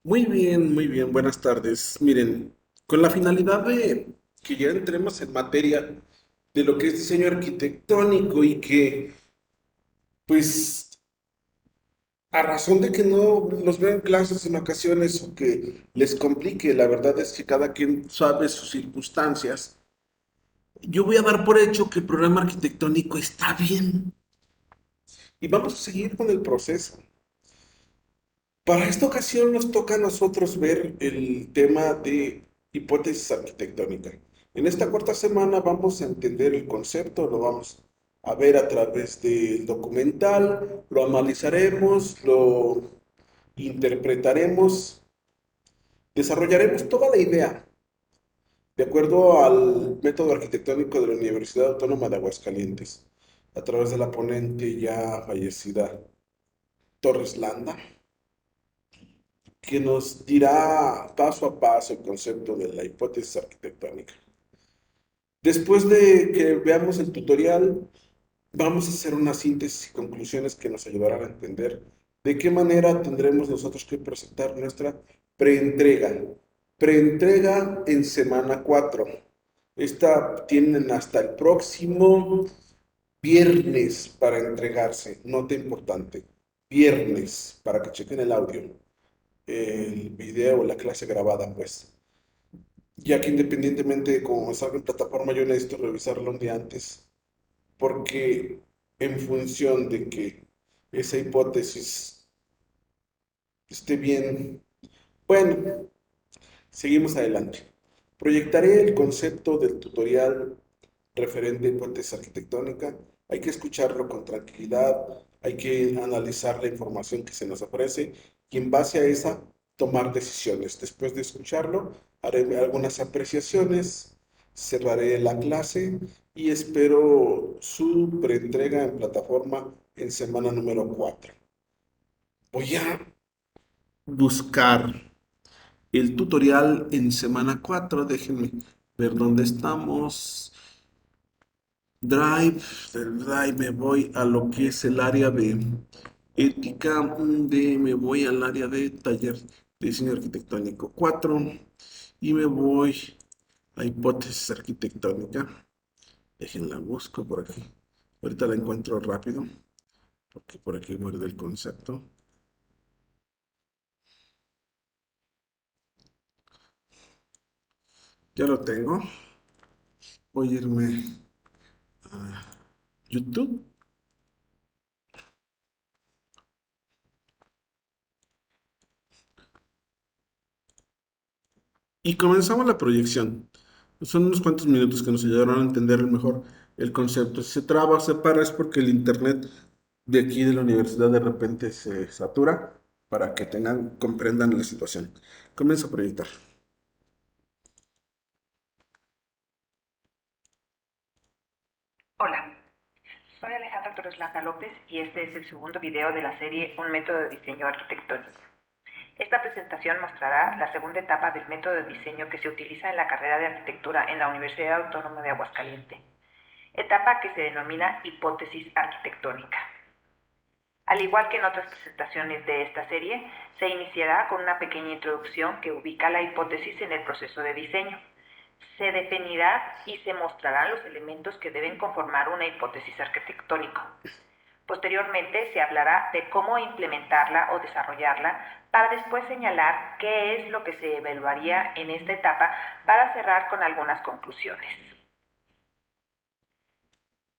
Muy bien, buenas tardes. Miren, con la finalidad de que ya entremos en materia de lo que es diseño arquitectónico y que, pues, a razón de que no los vean clases en ocasiones o que les complique, la verdad es que cada quien sabe sus circunstancias. Yo voy a dar por hecho que el programa arquitectónico está bien y vamos a seguir con el proceso. Para esta ocasión nos toca a nosotros ver el tema de hipótesis arquitectónica. En esta cuarta semana vamos a entender el concepto, lo vamos a ver a través del documental, lo analizaremos, lo interpretaremos, desarrollaremos toda la idea de acuerdo al método arquitectónico de la Universidad Autónoma de Aguascalientes, a través de la ponente ya fallecida Torres Landa, que nos dirá paso a paso el concepto de la hipótesis arquitectónica. Después de que veamos el tutorial, vamos a hacer una síntesis y conclusiones que nos ayudarán a entender de qué manera tendremos nosotros que presentar nuestra preentrega. Preentrega en semana 4. Esta tienen hasta el próximo viernes para entregarse. Nota importante. Viernes, para que chequen el video, la clase grabada, pues. Ya que independientemente de cómo salga en plataforma, yo necesito revisarlo un día antes, porque en función de que esa hipótesis esté bien, bueno, seguimos adelante. Proyectaré el concepto del tutorial referente a hipótesis arquitectónica. Hay que escucharlo con tranquilidad, hay que analizar la información que se nos ofrece y en base a esa tomar decisiones. Después de escucharlo, haré algunas apreciaciones, cerraré la clase y espero su preentrega en plataforma en semana número 4. Voy a buscar el tutorial en semana 4. Déjenme ver dónde estamos. Drive, del Drive me voy a lo que es el área de ética, me voy al área de taller de diseño arquitectónico 4 y me voy a hipótesis arquitectónica. Déjenla busco por aquí. Ahorita la encuentro rápido, porque por aquí muerde el concepto. Ya lo tengo. Voy a irme a YouTube y comenzamos la proyección. Son unos cuantos minutos que nos ayudaron a entender mejor el concepto. Si se traba o se para es porque el internet de aquí de la universidad de repente se satura para que comprendan la situación. Comienzo a proyectar. Hola, soy Alejandra Torres Landa López y este es el segundo video de la serie Un método de diseño arquitectónico. Esta presentación mostrará la segunda etapa del método de diseño que se utiliza en la carrera de arquitectura en la Universidad Autónoma de Aguascalientes, etapa que se denomina hipótesis arquitectónica. Al igual que en otras presentaciones de esta serie, se iniciará con una pequeña introducción que ubica la hipótesis en el proceso de diseño. Se definirá y se mostrarán los elementos que deben conformar una hipótesis arquitectónica. Posteriormente se hablará de cómo implementarla o desarrollarla para después señalar qué es lo que se evaluaría en esta etapa para cerrar con algunas conclusiones.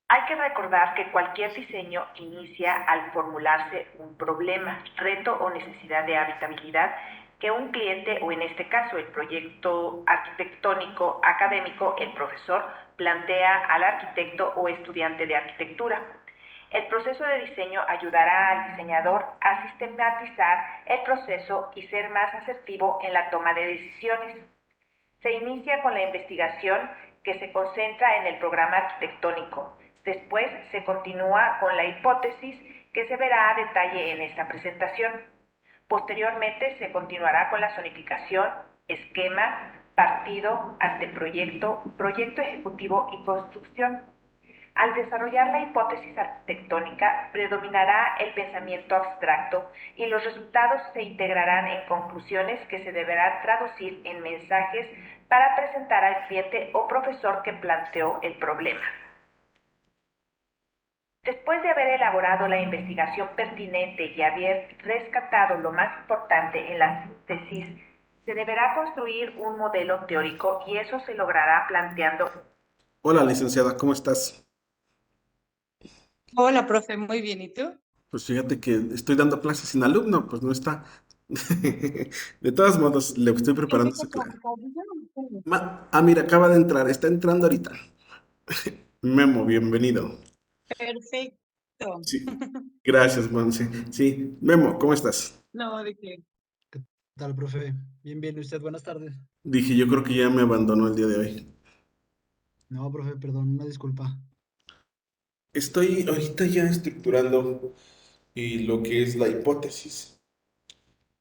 Hay que recordar que cualquier diseño inicia al formularse un problema, reto o necesidad de habitabilidad que un cliente, o en este caso el proyecto arquitectónico académico, el profesor, plantea al arquitecto o estudiante de arquitectura. El proceso de diseño ayudará al diseñador a sistematizar el proceso y ser más asertivo en la toma de decisiones. Se inicia con la investigación que se concentra en el programa arquitectónico. Después se continúa con la hipótesis que se verá a detalle en esta presentación. Posteriormente se continuará con la zonificación, esquema, partido, anteproyecto, proyecto ejecutivo y construcción. Al desarrollar la hipótesis arquitectónica, predominará el pensamiento abstracto y los resultados se integrarán en conclusiones que se deberán traducir en mensajes para presentar al cliente o profesor que planteó el problema. Después de haber elaborado la investigación pertinente y haber rescatado lo más importante en la síntesis, se deberá construir un modelo teórico y eso se logrará planteando. Hola, licenciada, ¿cómo estás? Hola, profe, muy bien. ¿Y tú? Pues fíjate que estoy dando clases sin alumno, pues no está. De todos modos, le estoy preparando su clase. Mira, acaba de entrar, está entrando ahorita. Memo, bienvenido. Perfecto. Sí, gracias, Monse. Sí, Memo, ¿cómo estás? No, ¿de qué? ¿Qué tal, profe? Bien, bien. ¿Y usted? Buenas tardes. Dije, yo creo que ya me abandonó el día de hoy. No, profe, perdón, una disculpa. Estoy ahorita ya estructurando lo que es la hipótesis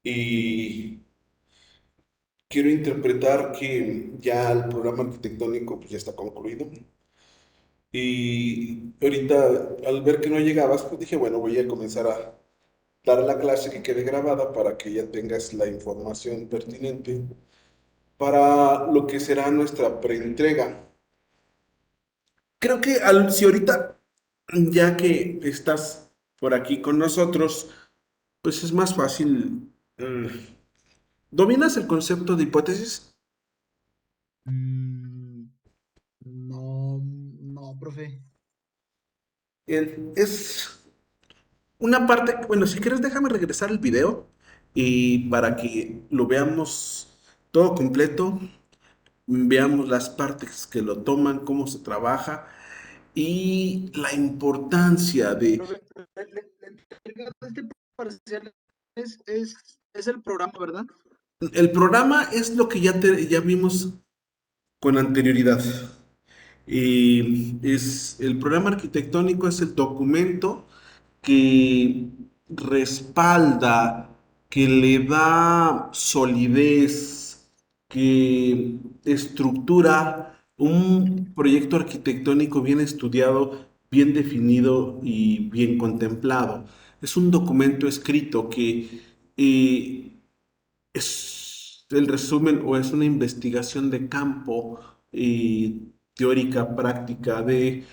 y quiero interpretar que ya el programa arquitectónico pues, ya está concluido. Y ahorita, al ver que no llegabas, pues dije, bueno, voy a comenzar a dar la clase que quede grabada para que ya tengas la información pertinente para lo que será nuestra preentrega. Creo que si ahorita, ya que estás por aquí con nosotros, pues es más fácil. ¿Dominas el concepto de hipótesis? Mm, no, no, profe. Es una parte, bueno, si quieres déjame regresar el video y para que lo veamos todo completo, veamos las partes que lo toman, cómo se trabaja y la importancia de... Profe, la entrega de este parcial es el programa, ¿verdad? El programa es lo que ya vimos con anterioridad. El programa arquitectónico es el documento que respalda, que le da solidez, que estructura un proyecto arquitectónico bien estudiado, bien definido y bien contemplado. Es un documento escrito que es el resumen o es una investigación de campo teórica, práctica, de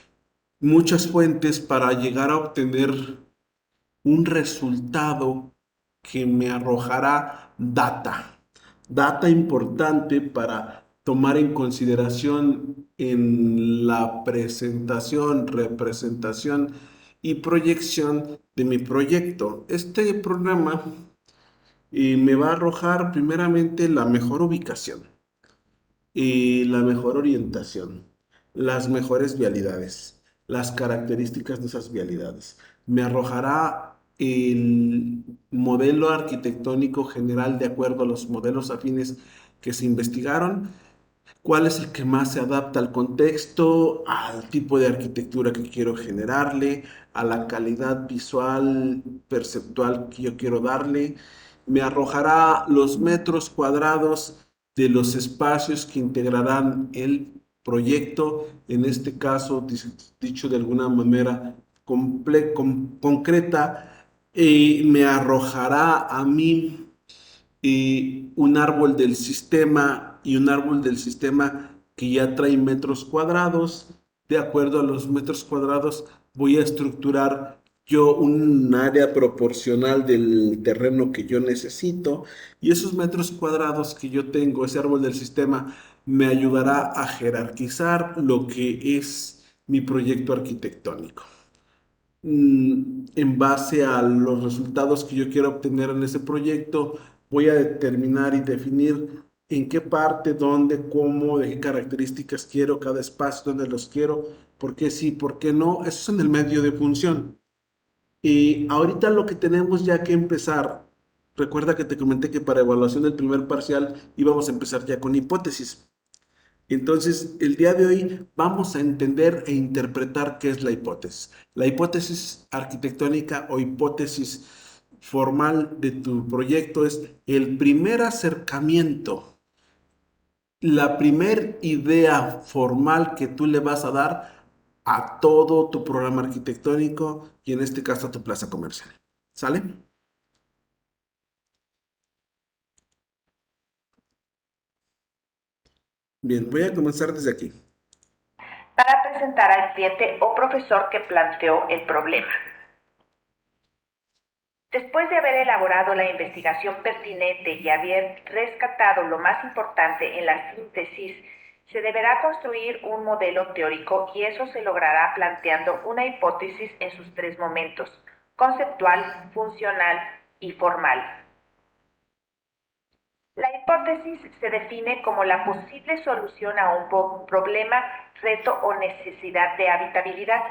muchas fuentes para llegar a obtener un resultado que me arrojará data importante para tomar en consideración en la presentación, representación y proyección de mi proyecto. Este programa me va a arrojar primeramente la mejor ubicación y la mejor orientación, las mejores vialidades, las características de esas vialidades. Me arrojará el modelo arquitectónico general de acuerdo a los modelos afines que se investigaron, cuál es el que más se adapta al contexto, al tipo de arquitectura que quiero generarle, a la calidad visual, perceptual que yo quiero darle. Me arrojará los metros cuadrados de los espacios que integrarán el proyecto, en este caso, dicho de alguna manera concreta, me arrojará a mí un árbol del sistema y un árbol del sistema que ya trae metros cuadrados. De acuerdo a los metros cuadrados, voy a estructurar yo un área proporcional del terreno que yo necesito y esos metros cuadrados que yo tengo, ese árbol del sistema, me ayudará a jerarquizar lo que es mi proyecto arquitectónico en base a los resultados que yo quiero obtener en ese proyecto, voy a determinar y definir en qué parte, dónde, cómo, de qué características quiero cada espacio, dónde los quiero, por qué sí, por qué no. Eso es en el medio de función. Y ahorita lo que tenemos ya que empezar, recuerda que te comenté que para evaluación del primer parcial íbamos a empezar ya con hipótesis. Entonces, el día de hoy vamos a entender e interpretar qué es la hipótesis. La hipótesis arquitectónica o hipótesis formal de tu proyecto es el primer acercamiento, la primer idea formal que tú le vas a dar a todo tu programa arquitectónico y en este caso a tu plaza comercial. ¿Sale? Bien, voy a comenzar desde aquí. Para presentar al cliente o profesor que planteó el problema. Después de haber elaborado la investigación pertinente y haber rescatado lo más importante en la síntesis, se deberá construir un modelo teórico y eso se logrará planteando una hipótesis en sus tres momentos: conceptual, funcional y formal. La hipótesis se define como la posible solución a un problema, reto o necesidad de habitabilidad.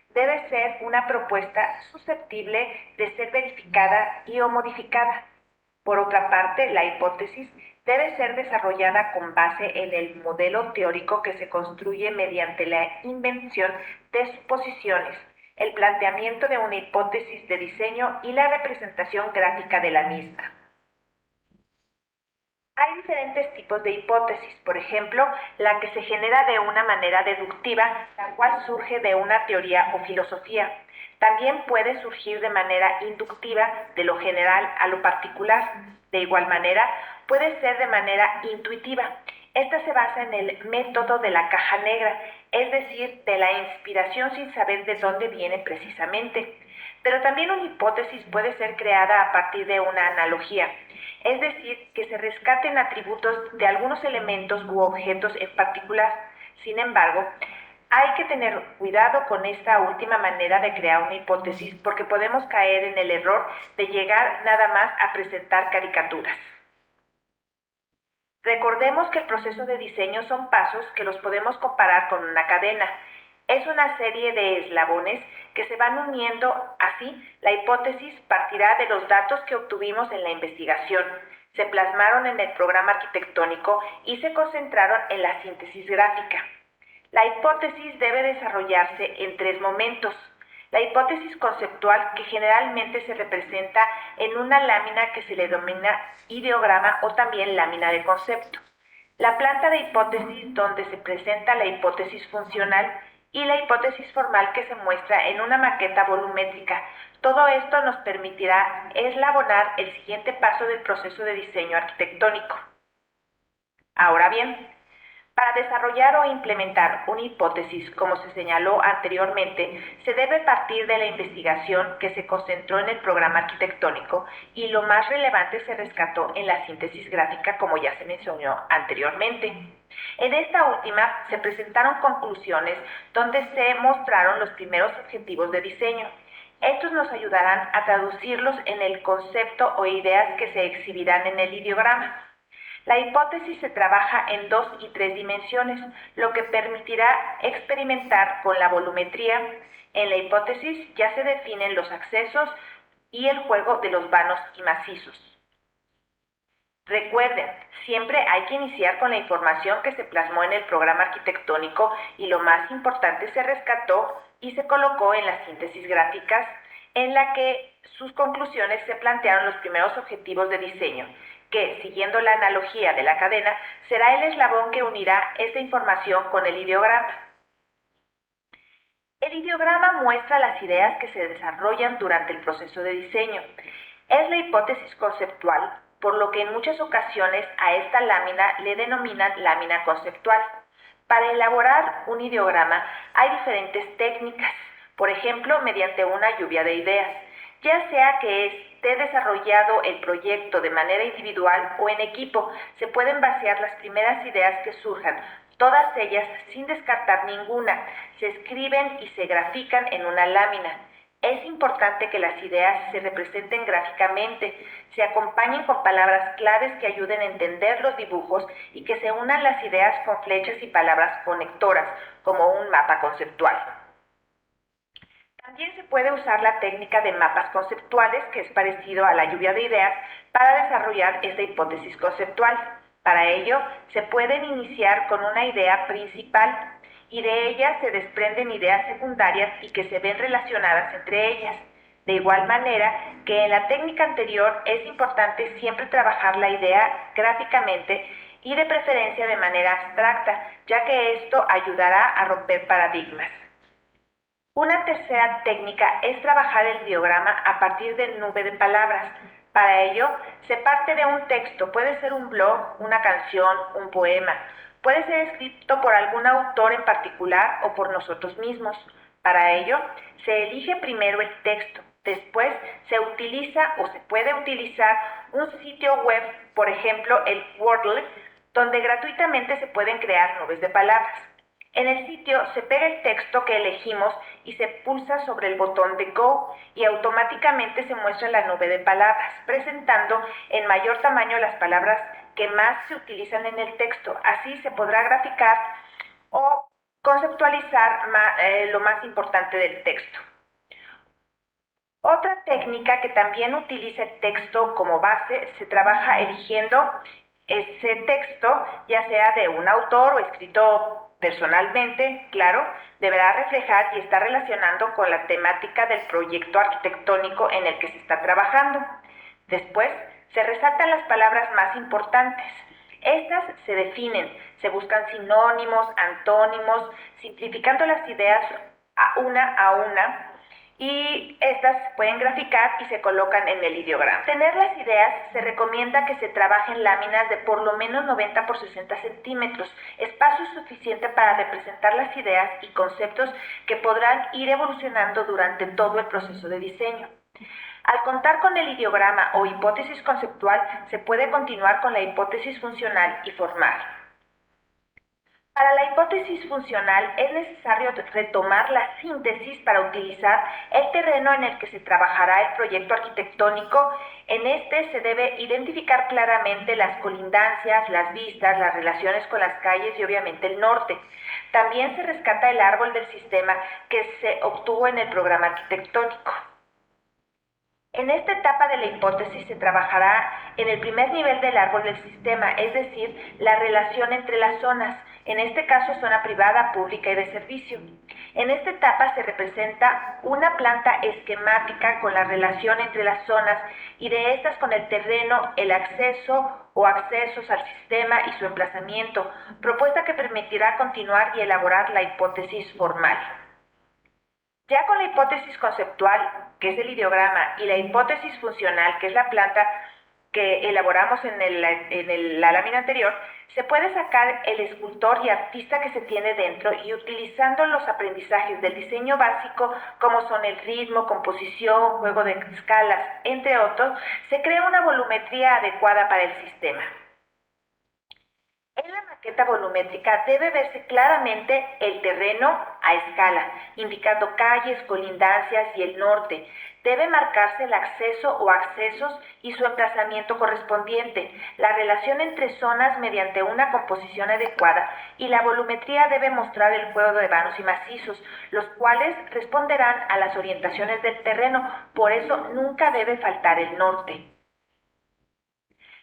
Debe ser una propuesta susceptible de ser verificada y o modificada. Por otra parte, la hipótesis debe ser desarrollada con base en el modelo teórico que se construye mediante la invención de suposiciones, el planteamiento de una hipótesis de diseño y la representación gráfica de la misma. Hay diferentes tipos de hipótesis, por ejemplo, la que se genera de una manera deductiva, la cual surge de una teoría o filosofía. También puede surgir de manera inductiva, de lo general a lo particular. De igual manera, puede ser de manera intuitiva. Esta se basa en el método de la caja negra, es decir, de la inspiración sin saber de dónde viene precisamente. Pero también una hipótesis puede ser creada a partir de una analogía, es decir, que se rescaten atributos de algunos elementos u objetos en particular. Sin embargo, hay que tener cuidado con esta última manera de crear una hipótesis porque podemos caer en el error de llegar nada más a presentar caricaturas. Recordemos que el proceso de diseño son pasos que los podemos comparar con una cadena. Es una serie de eslabones que se van uniendo. Así, la hipótesis partirá de los datos que obtuvimos en la investigación, se plasmaron en el programa arquitectónico y se concentraron en la síntesis gráfica. La hipótesis debe desarrollarse en tres momentos. La hipótesis conceptual, que generalmente se representa en una lámina que se le denomina ideograma o también lámina de concepto. La planta de hipótesis, donde se presenta la hipótesis funcional, y la hipótesis formal, que se muestra en una maqueta volumétrica. Todo esto nos permitirá eslabonar el siguiente paso del proceso de diseño arquitectónico. Ahora bien, para desarrollar o implementar una hipótesis, como se señaló anteriormente, se debe partir de la investigación que se concentró en el programa arquitectónico y lo más relevante se rescató en la síntesis gráfica, como ya se mencionó anteriormente. En esta última se presentaron conclusiones donde se mostraron los primeros objetivos de diseño. Estos nos ayudarán a traducirlos en el concepto o ideas que se exhibirán en el ideograma. La hipótesis se trabaja en 2 y 3 dimensiones, lo que permitirá experimentar con la volumetría. En la hipótesis ya se definen los accesos y el juego de los vanos y macizos. Recuerden, siempre hay que iniciar con la información que se plasmó en el programa arquitectónico y lo más importante se rescató y se colocó en las síntesis gráficas, en la que sus conclusiones se plantearon los primeros objetivos de diseño, que, siguiendo la analogía de la cadena, será el eslabón que unirá esta información con el ideograma. El ideograma muestra las ideas que se desarrollan durante el proceso de diseño. Es la hipótesis conceptual, por lo que en muchas ocasiones a esta lámina le denominan lámina conceptual. Para elaborar un ideograma hay diferentes técnicas, por ejemplo, mediante una lluvia de ideas, ya sea que esté desarrollado el proyecto de manera individual o en equipo, se pueden vaciar las primeras ideas que surjan, todas ellas sin descartar ninguna, se escriben y se grafican en una lámina. Es importante que las ideas se representen gráficamente, se acompañen con palabras claves que ayuden a entender los dibujos y que se unan las ideas con flechas y palabras conectoras, como un mapa conceptual. También se puede usar la técnica de mapas conceptuales, que es parecido a la lluvia de ideas, para desarrollar esta hipótesis conceptual. Para ello, se pueden iniciar con una idea principal y de ella se desprenden ideas secundarias y que se ven relacionadas entre ellas. De igual manera que en la técnica anterior, es importante siempre trabajar la idea gráficamente y de preferencia de manera abstracta, ya que esto ayudará a romper paradigmas. Una tercera técnica es trabajar el ideograma a partir de nube de palabras. Para ello, se parte de un texto, puede ser un blog, una canción, un poema. Puede ser escrito por algún autor en particular o por nosotros mismos. Para ello, se elige primero el texto. Después se utiliza o se puede utilizar un sitio web, por ejemplo el Wordle, donde gratuitamente se pueden crear nubes de palabras. En el sitio se pega el texto que elegimos y se pulsa sobre el botón de Go y automáticamente se muestra la nube de palabras, presentando en mayor tamaño las palabras que más se utilizan en el texto. Así se podrá graficar o conceptualizar lo más importante del texto. Otra técnica que también utiliza el texto como base, se trabaja eligiendo ese texto, ya sea de un autor o escrito personalmente, claro, deberá reflejar y estar relacionando con la temática del proyecto arquitectónico en el que se está trabajando. Después, se resaltan las palabras más importantes. Estas se definen, se buscan sinónimos, antónimos, simplificando las ideas a una, y estas pueden graficar y se colocan en el ideograma. Tener las ideas, se recomienda que se trabajen láminas de por lo menos 90 por 60 centímetros, espacio suficiente para representar las ideas y conceptos que podrán ir evolucionando durante todo el proceso de diseño. Al contar con el ideograma o hipótesis conceptual, se puede continuar con la hipótesis funcional y formal. Para la hipótesis funcional es necesario retomar la síntesis para utilizar el terreno en el que se trabajará el proyecto arquitectónico. En este se debe identificar claramente las colindancias, las vistas, las relaciones con las calles y obviamente el norte. También se rescata el árbol del sistema que se obtuvo en el programa arquitectónico. En esta etapa de la hipótesis se trabajará en el primer nivel del árbol del sistema, es decir, la relación entre las zonas, en este caso zona privada, pública y de servicio. En esta etapa se representa una planta esquemática con la relación entre las zonas y de estas con el terreno, el acceso o accesos al sistema y su emplazamiento, propuesta que permitirá continuar y elaborar la hipótesis formal. Ya con la hipótesis conceptual, que es el ideograma, y la hipótesis funcional, que es la planta que elaboramos en la lámina anterior, se puede sacar el escultor y artista que se tiene dentro y utilizando los aprendizajes del diseño básico, como son el ritmo, composición, juego de escalas, entre otros, se crea una volumetría adecuada para el sistema. En la maqueta volumétrica debe verse claramente el terreno a escala, indicando calles, colindancias y el norte. Debe marcarse el acceso o accesos y su emplazamiento correspondiente, la relación entre zonas mediante una composición adecuada, y la volumetría debe mostrar el juego de vanos y macizos, los cuales responderán a las orientaciones del terreno, por eso nunca debe faltar el norte.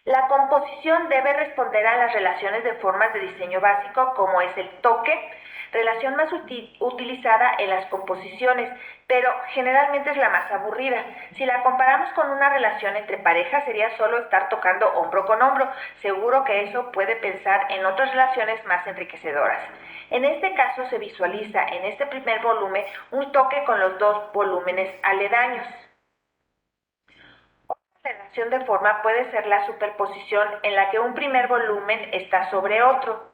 La composición debe responder a las relaciones de formas de diseño básico, como es el toque, relación más utilizada en las composiciones, pero generalmente es la más aburrida. Si la comparamos con una relación entre parejas, sería solo estar tocando hombro con hombro. Seguro que eso puede pensar en otras relaciones más enriquecedoras. En este caso se visualiza en este primer volumen un toque con los dos volúmenes aledaños. La relación de forma puede ser la superposición en la que un primer volumen está sobre otro.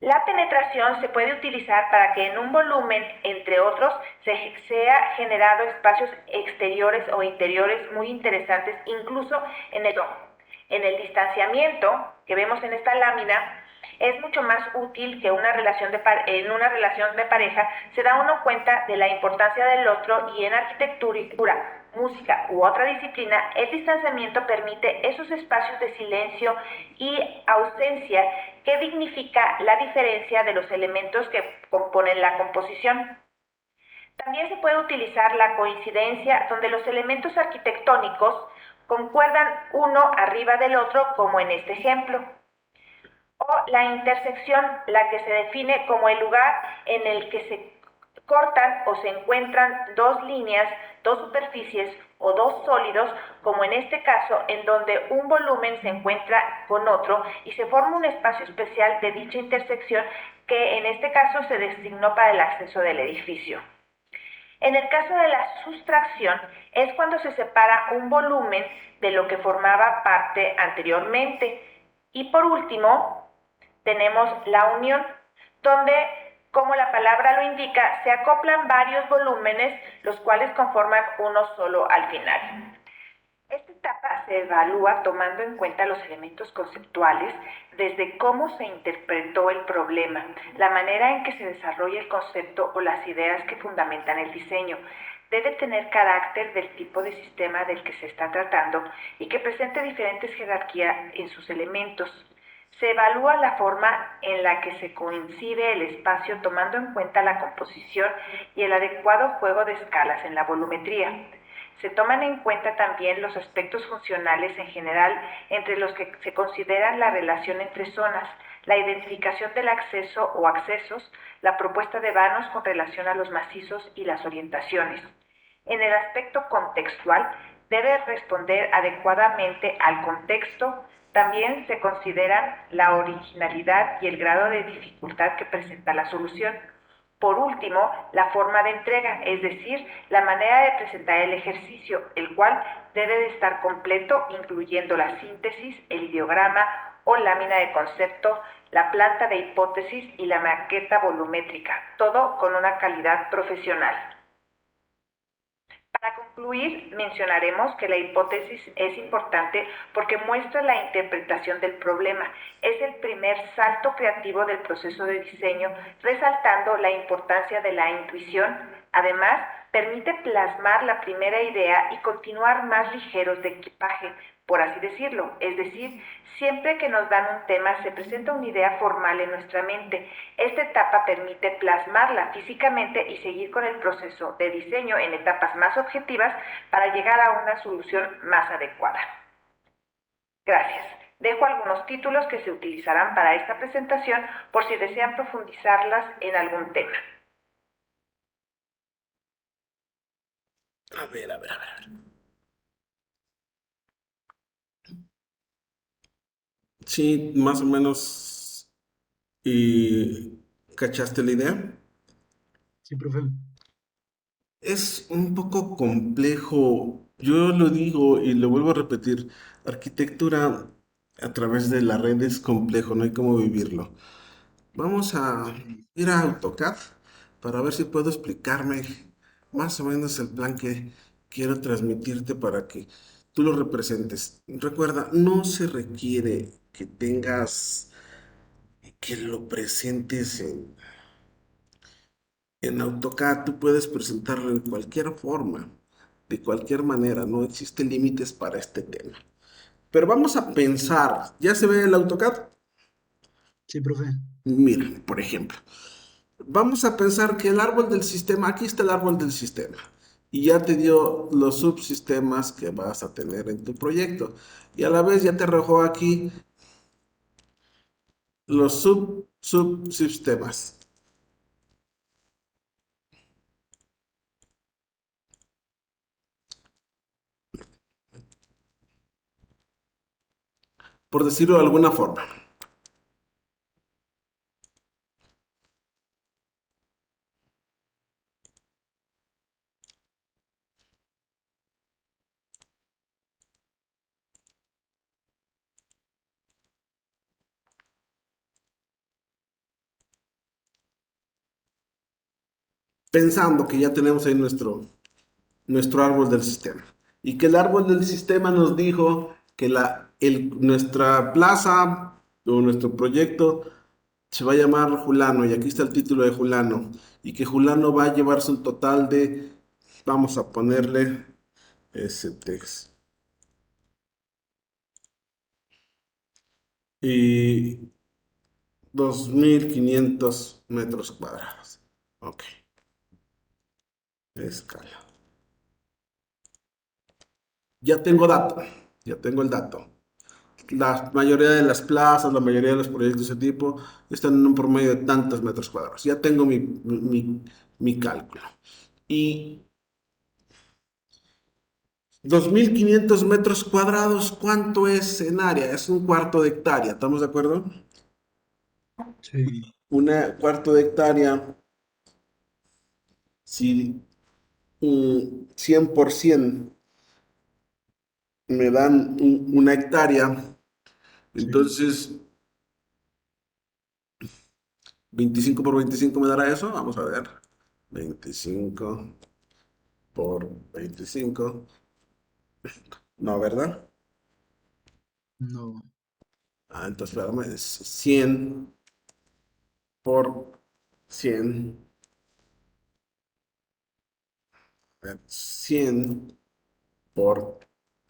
La penetración se puede utilizar para que en un volumen, entre otros, se sea generado espacios exteriores o interiores muy interesantes, incluso en el distanciamiento que vemos en esta lámina. Es mucho más útil que en una relación de pareja se da uno cuenta de la importancia del otro, y en arquitectura, música u otra disciplina, el distanciamiento permite esos espacios de silencio y ausencia que dignifica la diferencia de los elementos que componen la composición. También se puede utilizar la coincidencia, donde los elementos arquitectónicos concuerdan uno arriba del otro, como en este ejemplo. O la intersección, la que se define como el lugar en el que se cortan o se encuentran dos líneas dos superficies o dos sólidos, como en este caso, en donde un volumen se encuentra con otro y se forma un espacio especial de dicha intersección que en este caso se designó para el acceso del edificio. En el caso de la sustracción es cuando se separa un volumen de lo que formaba parte anteriormente. Y por último, tenemos la unión, donde, como la palabra lo indica, se acoplan varios volúmenes, los cuales conforman uno solo al final. Esta etapa se evalúa tomando en cuenta los elementos conceptuales, desde cómo se interpretó el problema, la manera en que se desarrolla el concepto o las ideas que fundamentan el diseño. Debe tener carácter del tipo de sistema del que se está tratando y que presente diferentes jerarquías en sus elementos. Se evalúa la forma en la que se coincide el espacio tomando en cuenta la composición y el adecuado juego de escalas en la volumetría. Se toman en cuenta también los aspectos funcionales en general, entre los que se consideran la relación entre zonas, la identificación del acceso o accesos, la propuesta de vanos con relación a los macizos y las orientaciones. En el aspecto contextual, debe responder adecuadamente al contexto. También se consideran la originalidad y el grado de dificultad que presenta la solución. Por último, la forma de entrega, es decir, la manera de presentar el ejercicio, el cual debe de estar completo, incluyendo la síntesis, el ideograma o lámina de concepto, la planta de hipótesis y la maqueta volumétrica, todo con una calidad profesional. Para concluir, mencionaremos que la hipótesis es importante porque muestra la interpretación del problema. Es el primer salto creativo del proceso de diseño, resaltando la importancia de la intuición. Además, permite plasmar la primera idea y continuar más ligeros de equipaje, por así decirlo. Es decir, siempre que nos dan un tema se presenta una idea formal en nuestra mente. Esta etapa permite plasmarla físicamente y seguir con el proceso de diseño en etapas más objetivas para llegar a una solución más adecuada. Gracias. Dejo algunos títulos que se utilizarán para esta presentación por si desean profundizarlas en algún tema. A ver, a ver, a ver. Sí, más o menos. ¿Y cachaste la idea? Sí, profe. Es un poco complejo. Yo lo digo y lo vuelvo a repetir. Arquitectura a través de la red es complejo, no hay cómo vivirlo. Vamos a ir a AutoCAD para ver si puedo explicarme más o menos el plan que quiero transmitirte para que tú lo representes. Recuerda, no se requiere que tengas, que lo presentes en AutoCAD. Tú puedes presentarlo en cualquier forma, de cualquier manera, no existen límites para este tema. Pero vamos a pensar, ¿ya se ve el AutoCAD? Sí, profe. Miren, por ejemplo. Vamos a pensar que el árbol del sistema, aquí está el árbol del sistema, y ya te dio los subsistemas que vas a tener en tu proyecto. Y a la vez ya te arrojó aquí los subsistemas. Por decirlo de alguna forma. Pensando que ya tenemos ahí nuestro árbol del sistema. Y que el árbol del sistema nos dijo que nuestra plaza o nuestro proyecto se va a llamar Julano, y aquí está el título de Julano, y que Julano va a llevarse un total de, vamos a ponerle ese texto, y 2500 metros cuadrados. Ok, escala. Ya tengo dato, ya tengo el dato. La mayoría de las plazas, la mayoría de los proyectos de ese tipo están en un promedio de tantos metros cuadrados. Ya tengo mi cálculo. Y 2.500 metros cuadrados, ¿cuánto es en área? Es un cuarto de hectárea, ¿estamos de acuerdo? Sí, Una cuarto de hectárea, si 100% me dan una hectárea, sí. entonces 25 por 25 me dará eso. Vamos a ver. 25 por 25. No, ¿verdad? No. Entonces, espérame, es 100 por 100. 100 por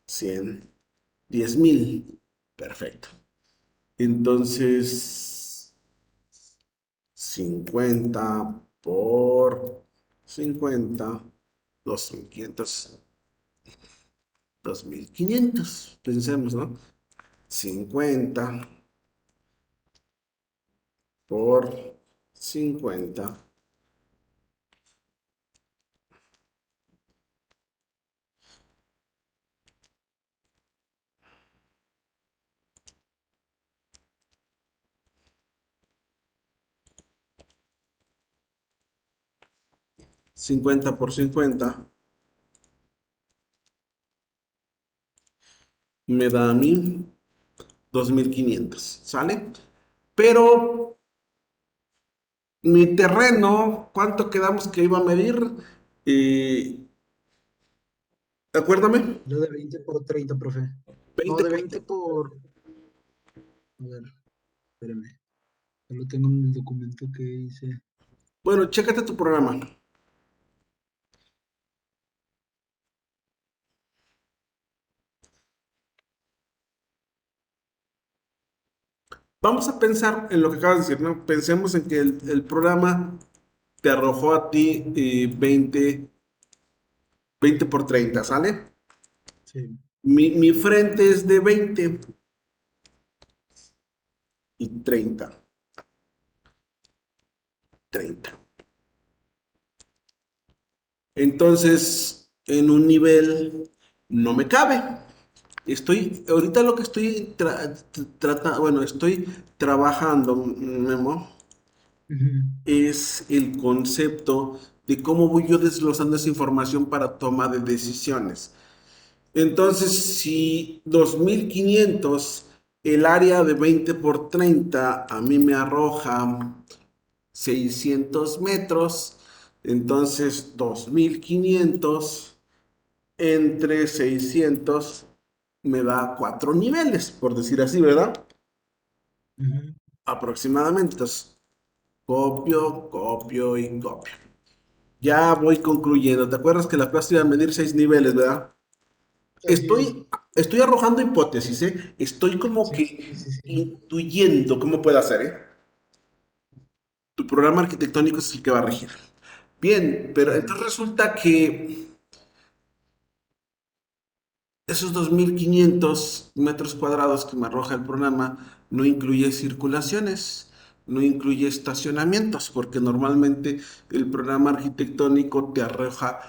100. 10.000. Perfecto. Entonces, 50 por 50. 2.500. 2.500. Pensemos, ¿no? 50 por 50. 50 por 50 me da a mí 2.500. ¿Sale? Pero mi terreno, ¿cuánto quedamos que iba a medir? Eh, Acuérdame. Lo de 20 por 30, profe. No, 20 de por 20 por... A ver, espérame. Ya lo tengo en el documento que hice. Bueno, chécate tu programa. Vamos a pensar en lo que acabas de decir, ¿no? Pensemos en que el programa te arrojó a ti 20 por 30, ¿sale? Sí. Mi frente es de 20 y 30. Entonces, en un nivel no me cabe. Ahorita lo que estoy tratando, bueno, estoy trabajando, Memo, Ujú. es el concepto de cómo voy yo desglosando esa información para toma de decisiones. Entonces, si 2.500, el área de 20 por 30 a mí me arroja 600 metros, entonces 2.500 entre 600 me da 4 niveles, por decir así, ¿verdad? Ujú. Aproximadamente. Entonces, copio, copio y copio. Ya voy concluyendo. ¿Te acuerdas que la clase iba a medir 6 niveles, verdad? Así es. Estoy arrojando hipótesis, ¿eh? Estoy como Sí, que sí, sí. intuyendo cómo puede hacer, ¿eh? Tu programa arquitectónico es el que va a regir. Bien, pero Sí. entonces resulta que esos 2.500 metros cuadrados que me arroja el programa no incluye circulaciones, no incluye estacionamientos, porque normalmente el programa arquitectónico te arroja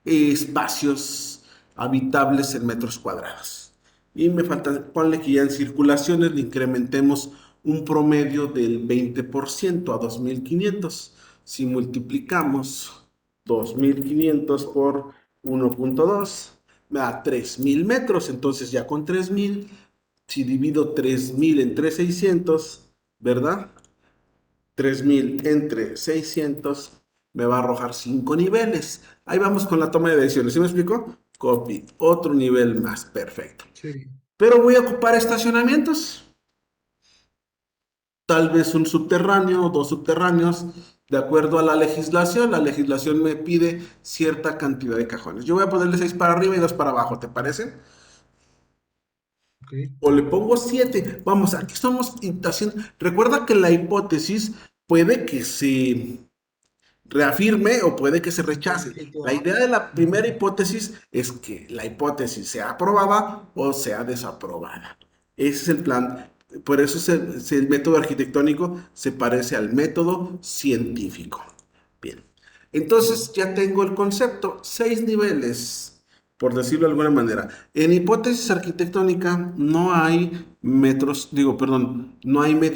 espacios habitables en metros cuadrados. Y me falta, ponle que ya en circulaciones le incrementemos un promedio del 20% a 2.500. Si multiplicamos 2.500 por 1.2 me da 3.000 metros. Entonces ya con 3.000, si divido 3.000 entre 600, ¿verdad? 3.000 entre 600 me va a arrojar 5 niveles. Ahí vamos con la toma de decisiones. ¿Sí me explico? Copy, otro nivel más, perfecto. Sí. Pero voy a ocupar estacionamientos. Tal vez un subterráneo o dos subterráneos. De acuerdo a la legislación me pide cierta cantidad de cajones. Yo voy a ponerle 6 para arriba y 2 para abajo, ¿te parece? Ok. O le pongo 7. Vamos, aquí estamos haciendo. Recuerda que la hipótesis puede que se reafirme o puede que se Se rechace. verifique, La ajá. idea de la Ujú. primera hipótesis es que la hipótesis sea aprobada o sea desaprobada. Ese es el plan. Por eso el método arquitectónico se parece al método científico. Bien. Ok. Entonces ya tengo el concepto. 6 niveles por decirlo de alguna manera. En hipótesis arquitectónica no hay metros, digo, perdón, no hay medidas